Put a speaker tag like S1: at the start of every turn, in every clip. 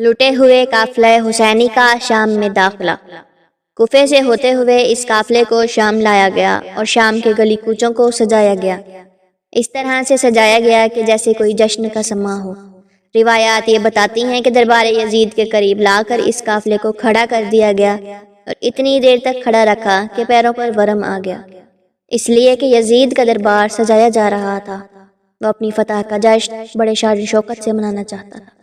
S1: لٹے ہوئے قافلہ حسینی کا شام میں داخلہ۔ کوفے سے ہوتے ہوئے اس قافلے کو شام لایا گیا اور شام کے گلی کوچوں کو سجایا گیا، اس طرح سے سجایا گیا کہ جیسے کوئی جشن کا سماں ہو۔ روایات یہ بتاتی ہیں کہ دربار یزید کے قریب لا کر اس قافلے کو کھڑا کر دیا گیا اور اتنی دیر تک کھڑا رکھا کہ پیروں پر ورم آ گیا، اس لیے کہ یزید کا دربار سجایا جا رہا تھا۔ وہ اپنی فتح کا جشن بڑے شان و شوکت سے منانا چاہتا تھا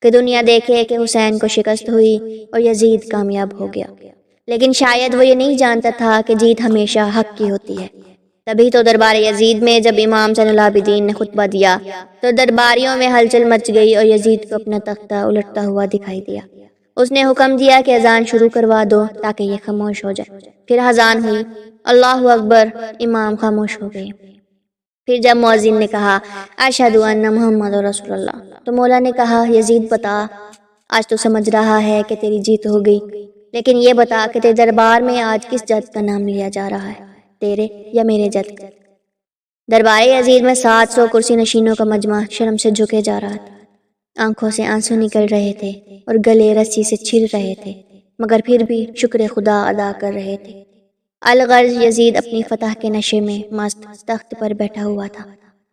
S1: کہ دنیا دیکھے کہ حسین کو شکست ہوئی اور یزید کامیاب ہو گیا، لیکن شاید وہ یہ نہیں جانتا تھا کہ جیت ہمیشہ حق کی ہوتی ہے۔ تبھی تو دربار یزید میں جب امام زین العابدین نے خطبہ دیا تو درباریوں میں ہلچل مچ گئی اور یزید کو اپنا تختہ الٹتا ہوا دکھائی دیا۔ اس نے حکم دیا کہ اذان شروع کروا دو تاکہ یہ خاموش ہو جائے۔ پھر اذان ہوئی، اللہ اکبر، امام خاموش ہو گئے۔ پھر جب مؤذن نے کہا اشہد ان محمد رسول اللہ، تو مولا نے کہا یزید بتا، آج تو سمجھ رہا ہے کہ تیری جیت ہو گئی، لیکن یہ بتا کہ تیرے دربار میں آج کس جد کا نام لیا جا رہا ہے، تیرے یا میرے جد کا؟ دربار یزید میں 700 کرسی نشینوں کا مجمع شرم سے جھکے جا رہا تھا، آنکھوں سے آنسو نکل رہے تھے اور گلے رسی سے چھل رہے تھے، مگر پھر بھی شکر خدا ادا کر رہے تھے۔ الغرض یزید اپنی فتح کے نشے میں مست تخت پر بیٹھا ہوا تھا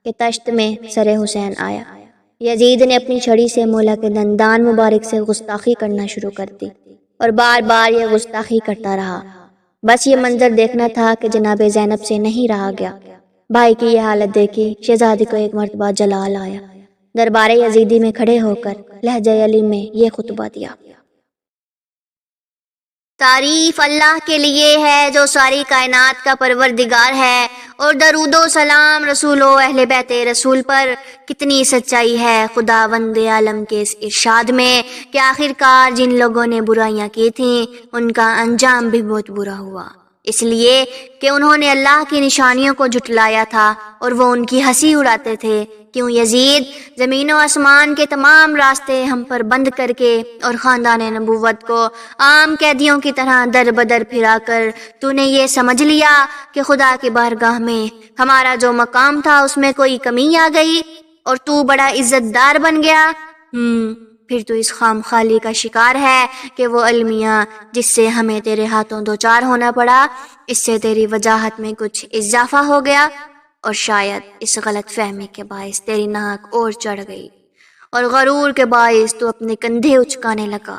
S1: کہ تشت میں سر حسین آیا۔ یزید نے اپنی چھڑی سے مولا کے دندان مبارک سے گستاخی کرنا شروع کر دی اور بار بار یہ گستاخی کرتا رہا۔ بس یہ منظر دیکھنا تھا کہ جناب زینب سے نہیں رہا گیا۔ بھائی کی یہ حالت دیکھی شہزادی کو ایک مرتبہ جلال آیا، دربار یزیدی میں کھڑے ہو کر لہجہ علی میں یہ خطبہ دیا۔ تعریف اللہ کے لیے ہے جو ساری کائنات کا پروردگار ہے، اور درود و سلام رسول و اہل بیت رسول پر۔ کتنی سچائی ہے خداوند عالم کے اس ارشاد میں کہ آخر کار جن لوگوں نے برائیاں کی تھیں ان کا انجام بھی بہت برا ہوا، اس لیے کہ انہوں نے اللہ کی نشانیوں کو جھٹلایا تھا اور وہ ان کی ہنسی اڑاتے تھے۔ کیوں یزید، زمین و آسمان کے تمام راستے ہم پر بند کر کے اور خاندان نبوت کو عام قیدیوں کی طرح در بدر پھرا کر تو نے یہ سمجھ لیا کہ خدا کی بارگاہ میں ہمارا جو مقام تھا اس میں کوئی کمی آ گئی اور تو بڑا عزت دار بن گیا؟ پھر تو اس خام خالی کا شکار ہے کہ وہ المیہ جس سے ہمیں تیرے ہاتھوں دوچار ہونا پڑا، اس سے تیری وجاہت میں کچھ اضافہ ہو گیا، اور شاید اس غلط فہمی کے باعث تیری ناک اور چڑھ گئی اور غرور کے باعث تو اپنے کندھے اچکانے لگا۔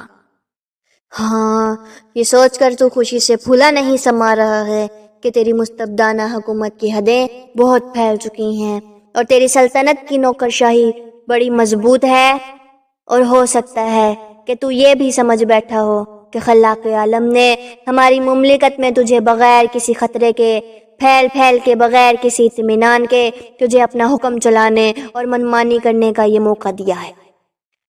S1: ہاں، یہ سوچ کر تو خوشی سے پھولا نہیں سما رہا ہے کہ تیری مستبدانہ حکومت کی حدیں بہت پھیل چکی ہیں اور تیری سلطنت کی نوکرشاہی بڑی مضبوط ہے، اور ہو سکتا ہے کہ تو یہ بھی سمجھ بیٹھا ہو کہ خلاق عالم نے ہماری مملکت میں تجھے بغیر کسی خطرے کے، پھیل کے، بغیر کسی اطمینان کے تجھے اپنا حکم چلانے اور منمانی کرنے کا یہ موقع دیا ہے۔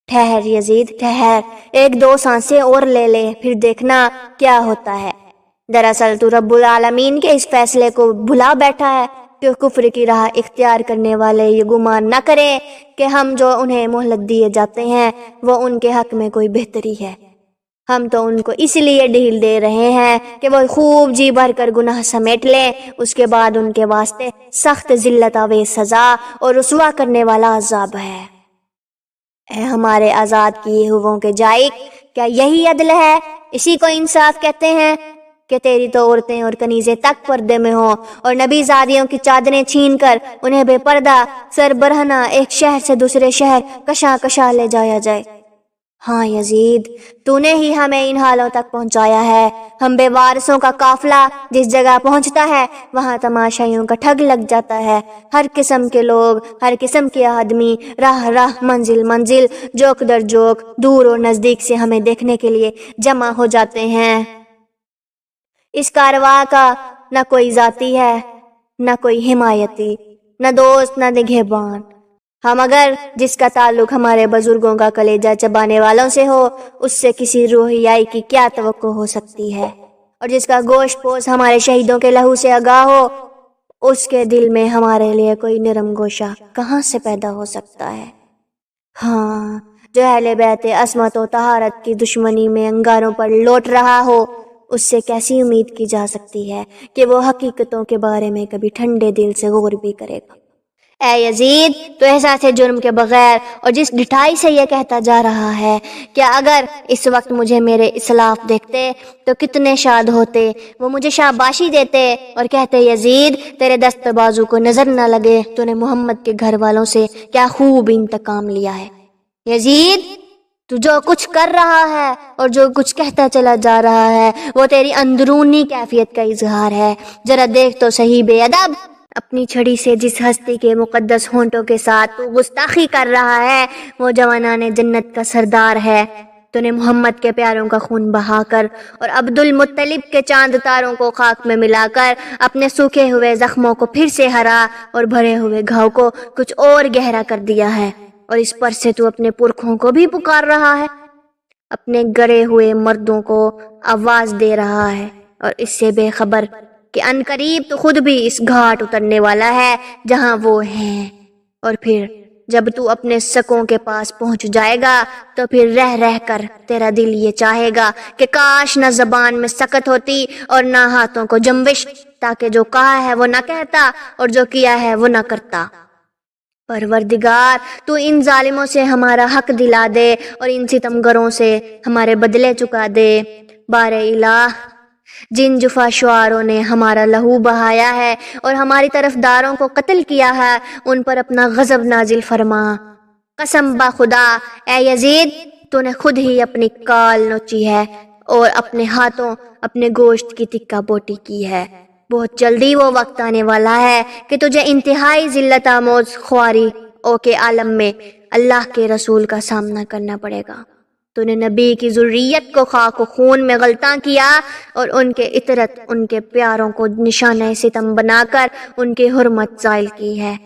S1: ٹھہر یزید، ٹھہر، 1-2 سانسیں اور لے لے، پھر دیکھنا کیا ہوتا ہے۔ دراصل تو رب العالمین کے اس فیصلے کو بھلا بیٹھا ہے کہ کفر کی راہ اختیار کرنے والے یہ گمان نہ کریں کہ ہم جو انہیں مہلت دیے جاتے ہیں وہ ان کے حق میں کوئی بہتری ہے۔ ہم تو ان کو اس لیے ڈھیل دے رہے ہیں کہ وہ خوب جی بھر کر گناہ سمیٹ لیں، اس کے بعد ان کے واسطے سخت ذلت آویز سزا اور رسوا کرنے والا عذاب ہے۔ اے ہمارے آزاد کیے ہوئوں کے جائک، کیا یہی عدل ہے؟ اسی کو انصاف کہتے ہیں کہ تیری تو عورتیں اور کنیزیں تک پردے میں ہوں اور نبی زادیوں کی چادریں چھین کر انہیں بے پردہ سر برہنہ ایک شہر سے دوسرے شہر کشا کشا لے جایا جائے۔ ہاں یزید، تو نے ہی ہمیں ان حالوں تک پہنچایا ہے۔ ہم بے وارثوں کا قافلہ جس جگہ پہنچتا ہے وہاں تماشائیوں کا ٹھگ لگ جاتا ہے۔ ہر قسم کے لوگ، ہر قسم کے آدمی، راہ راہ، منزل منزل، جوک در جوک، دور اور نزدیک سے ہمیں دیکھنے کے لیے جمع ہو جاتے ہیں۔ اس کارواں کا نہ کوئی ذاتی ہے، نہ کوئی حمایتی، نہ دوست، نہ نگہبان۔ ہم اگر جس کا تعلق ہمارے بزرگوں کا کلیجہ چبانے والوں سے ہو، اس سے کسی روحیائی کی کیا توقع ہو سکتی ہے؟ اور جس کا گوشت پوش ہمارے شہیدوں کے لہو سے آگاہ ہو، اس کے دل میں ہمارے لیے کوئی نرم گوشہ کہاں سے پیدا ہو سکتا ہے؟ ہاں، جو اہل بیت عصمت و طہارت کی دشمنی میں انگاروں پر لوٹ رہا ہو، اس سے کیسی امید کی جا سکتی ہے کہ وہ حقیقتوں کے بارے میں کبھی ٹھنڈے دل سے غور بھی کرے گا؟ اے یزید، تو احساس جرم کے بغیر اور جس ڈٹھائی سے یہ کہتا جا رہا ہے کہ اگر اس وقت مجھے میرے اسلاف دیکھتے تو کتنے شاد ہوتے، وہ مجھے شاباشی دیتے اور کہتے یزید تیرے دست بازو کو نظر نہ لگے، تو نے محمد کے گھر والوں سے کیا خوب انتقام لیا ہے۔ یزید، تو جو کچھ کر رہا ہے اور جو کچھ کہتا چلا جا رہا ہے وہ تیری اندرونی کیفیت کا اظہار ہے۔ ذرا دیکھ تو صحیح بے ادب، اپنی چھڑی سے جس ہستی کے مقدس ہونٹوں کے ساتھ تو گستاخی کر رہا ہے وہ جوانان جنت کا سردار ہے۔ تو نے محمد کے پیاروں کا خون بہا کر اور عبد المطلب کے چاند تاروں کو خاک میں ملا کر اپنے سوکھے ہوئے زخموں کو پھر سے ہرا اور بھرے ہوئے گھاؤ کو کچھ اور گہرا کر دیا ہے، اور اس پر سے تو اپنے پرکھوں کو بھی پکار رہا ہے، اپنے گڑے ہوئے مردوں کو آواز دے رہا ہے، اور اس سے بے خبر کہ عنقریب تو خود بھی اس گھاٹ اترنے والا ہے جہاں وہ ہیں، اور پھر جب تو اپنے سکوں کے پاس پہنچ جائے گا تو پھر رہ رہ کر تیرا دل یہ چاہے گا کہ کاش نہ زبان میں سکت ہوتی اور نہ ہاتھوں کو جنبش، تاکہ جو کہا ہے وہ نہ کہتا اور جو کیا ہے وہ نہ کرتا۔ پروردگار، تو ان ظالموں سے ہمارا حق دلا دے اور ان ستمگروں سے ہمارے بدلے چکا دے۔ بار الہ، جن جفا شعاروں نے ہمارا لہو بہایا ہے اور ہماری طرف داروں کو قتل کیا ہے ان پر اپنا غضب نازل فرما۔ قسم با خدا، اے یزید، تو نے خود ہی اپنی کال نوچی ہے اور اپنے ہاتھوں اپنے گوشت کی تکہ بوٹی کی ہے۔ بہت جلدی وہ وقت آنے والا ہے کہ تجھے انتہائی ذلت آموز خواری کے عالم میں اللہ کے رسول کا سامنا کرنا پڑے گا۔ تو نے نبی کی ذریت کو خاک و خون میں غلطاں کیا اور ان کے عطرت ان کے پیاروں کو نشانہ ستم بنا کر ان کی حرمت زائل کی ہے۔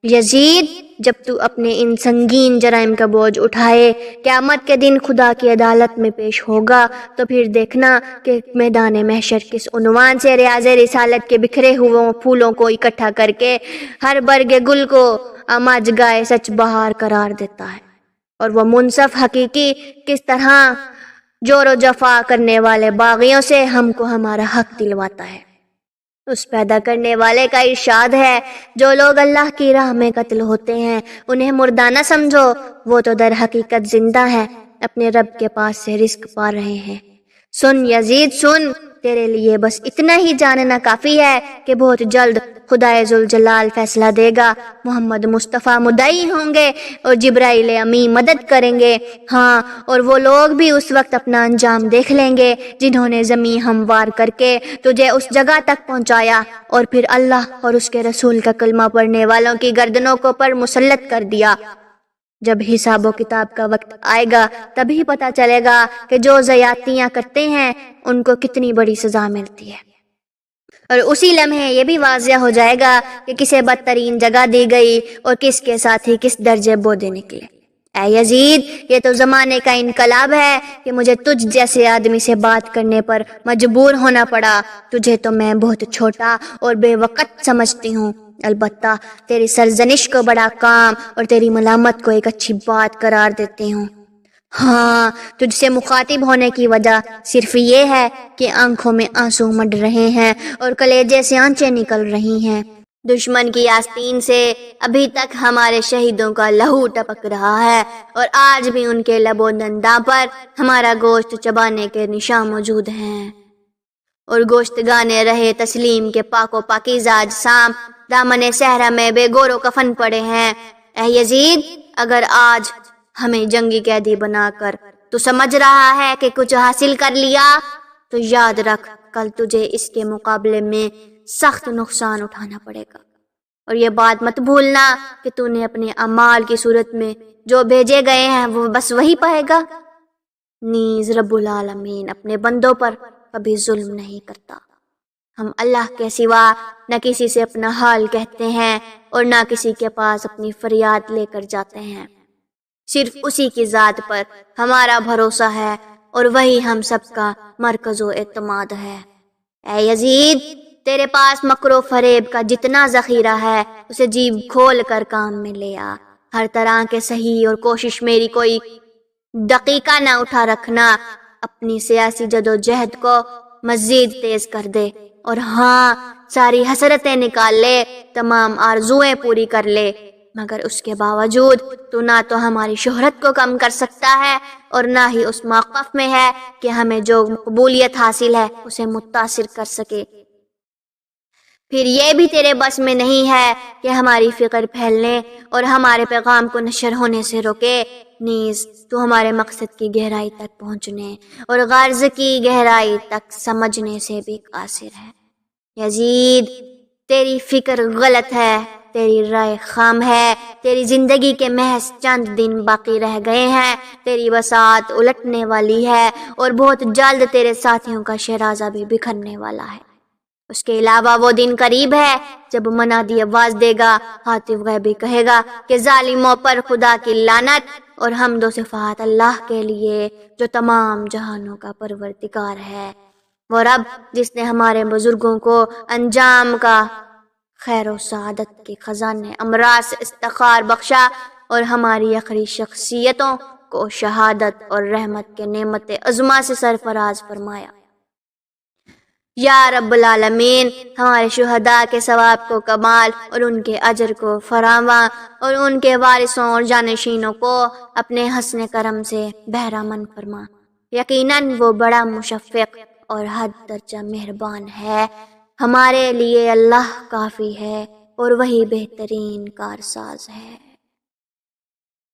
S1: یزید، جب تو اپنے ان سنگین جرائم کا بوجھ اٹھائے قیامت کے دن خدا کی عدالت میں پیش ہوگا تو پھر دیکھنا کہ میدان محشر کس عنوان سے ریاض رسالت کے بکھرے ہوئے پھولوں کو اکٹھا کر کے ہر برگ گل کو اما جگائے سچ بہار قرار دیتا ہے، اور وہ منصف حقیقی کس طرح جور و جفا کرنے والے باغیوں سے ہم کو ہمارا حق دلواتا ہے۔ اس پیدا کرنے والے کا ارشاد ہے، جو لوگ اللہ کی راہ میں قتل ہوتے ہیں انہیں مردہ نہ سمجھو، وہ تو در حقیقت زندہ ہے، اپنے رب کے پاس سے رزق پا رہے ہیں۔ سن یزید سن، تیرے لیے بس اتنا ہی جاننا کافی ہے کہ بہت جلد خدائے ذوالجلال فیصلہ دے گا، محمد مصطفیٰ مدعی ہوں گے اور جبرائیل امی مدد کریں گے، ہاں، اور وہ لوگ بھی اس وقت اپنا انجام دیکھ لیں گے جنہوں نے زمین ہموار کر کے تجھے اس جگہ تک پہنچایا اور پھر اللہ اور اس کے رسول کا کلمہ پڑھنے والوں کی گردنوں کو پر مسلط کر دیا۔ جب حساب و کتاب کا وقت آئے گا تبھی پتہ چلے گا کہ جو زیادتیاں کرتے ہیں ان کو کتنی بڑی سزا ملتی ہے، اور اسی لمحے یہ بھی واضح ہو جائے گا کہ کسے بدترین جگہ دی گئی اور کس کے ساتھ ہی کس درجے بودے نکلے۔ اے یزید، یہ تو زمانے کا انقلاب ہے کہ مجھے تجھ جیسے آدمی سے بات کرنے پر مجبور ہونا پڑا۔ تجھے تو میں بہت چھوٹا اور بے وقت سمجھتی ہوں، البتہ تیری سرزنش کو بڑا کام اور تیری ملامت کو ایک اچھی بات قرار دیتی ہوں۔ ہاں، تجھ سے مخاطب ہونے کی وجہ صرف یہ ہے کہ آنکھوں میں آنسو مڈ رہے ہیں اور کلیجے سے آنچیں نکل رہی ہیں۔ دشمن کی آستین سے ابھی تک ہمارے شہیدوں کا لہو ٹپک رہا ہے اور آج بھی ان کے لب و دنداں پر ہمارا گوشت چبانے کے نشان موجود ہیں، اور گوشت گانے رہے تسلیم کے پاک و پاکیزہ اجسام دامن صحرا میں بے گور و کفن پڑے ہیں۔ اے یزید، اگر آج ہمیں جنگی قیدی بنا کر تو سمجھ رہا ہے کہ کچھ حاصل کر لیا، تو یاد رکھ کل تجھے اس کے مقابلے میں سخت نقصان اٹھانا پڑے گا، اور یہ بات مت بھولنا کہ تو نے اپنے اعمال کی صورت میں جو بھیجے گئے ہیں وہ بس وہی پائے گا۔ نیز رب العالمین اپنے بندوں پر کبھی ظلم نہیں کرتا۔ ہم اللہ کے سوا نہ کسی سے اپنا حال کہتے ہیں اور نہ کسی کے پاس اپنی فریاد لے کر جاتے ہیں، صرف اسی کی ذات پر ہمارا بھروسہ ہے اور وہی ہم سب کا مرکز و اعتماد ہے۔ اے یزید، تیرے پاس مکر و فریب کا جتنا ذخیرہ ہے اسے جیب کھول کر کام میں لے آ، ہر طرح کے صحیح اور کوشش میری کوئی دقیقہ نہ اٹھا رکھنا، اپنی سیاسی جد و جہد کو مزید تیز کر دے، اور ہاں، ساری حسرتیں نکال لے، تمام آرزویں پوری کر لے، مگر اس کے باوجود تو نہ تو ہماری شہرت کو کم کر سکتا ہے اور نہ ہی اس موقف میں ہے کہ ہمیں جو مقبولیت حاصل ہے اسے متاثر کر سکے۔ پھر یہ بھی تیرے بس میں نہیں ہے کہ ہماری فکر پھیلنے اور ہمارے پیغام کو نشر ہونے سے روکے، نیز تو ہمارے مقصد کی گہرائی تک پہنچنے اور غرض کی گہرائی تک سمجھنے سے بھی قاصر ہے۔ یزید، تیری فکر غلط ہے، تیری رائے خام ہے، تیری زندگی کے محض چند دن باقی رہ گئے ہیں، تیری بساط الٹنے والی ہے اور بہت جلد تیرے ساتھیوں کا شیرازہ بھی بکھرنے والا ہے۔ اس کے علاوہ وہ دن قریب ہے جب منادی آواز دے گا، ہاتف غیبی کہے گا کہ ظالموں پر خدا کی لعنت اور حمد و صفات اللہ کے لیے جو تمام جہانوں کا پروردگار ہے، وہ رب جس نے ہمارے بزرگوں کو انجام کا خیر و سعادت کے خزانے امراض سے استخار بخشا اور ہماری آخری شخصیتوں کو شہادت اور رحمت کے نعمت عظمیٰ سے سرفراز فرمایا۔ یا رب العالمین، ہمارے شہداء کے ثواب کو کمال اور ان کے اجر کو فراواں اور ان کے وارثوں اور جانشینوں کو اپنے حسن کرم سے بہرامند فرما۔ یقیناً وہ بڑا مشفق اور حد درجہ مہربان ہے۔ ہمارے لیے اللہ کافی ہے اور وہی بہترین کارساز ہے۔